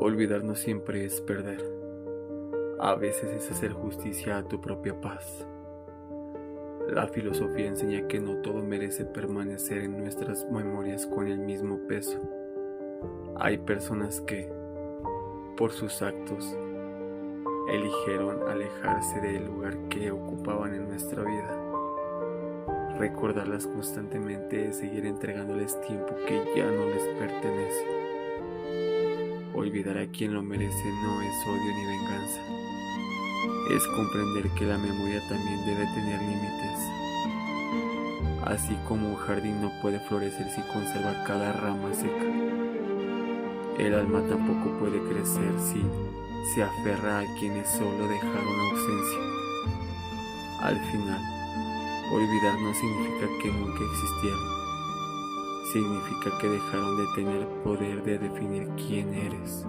Olvidar no siempre es perder. A veces es hacer justicia a tu propia paz. La filosofía enseña que no todo merece permanecer en nuestras memorias con el mismo peso. Hay personas que, por sus actos, eligieron alejarse del lugar que ocupaban en nuestra vida. Recordarlas constantemente es seguir entregándoles tiempo que ya no les pertenece. Olvidar a quien lo merece no es odio ni venganza. Es comprender que la memoria también debe tener límites. Así como un jardín no puede florecer si conserva cada rama seca, el alma tampoco puede crecer si se aferra a quienes solo dejaron ausencia. Al final, olvidar no significa que nunca existieron. Significa que dejaron de tener poder de definir quién eres.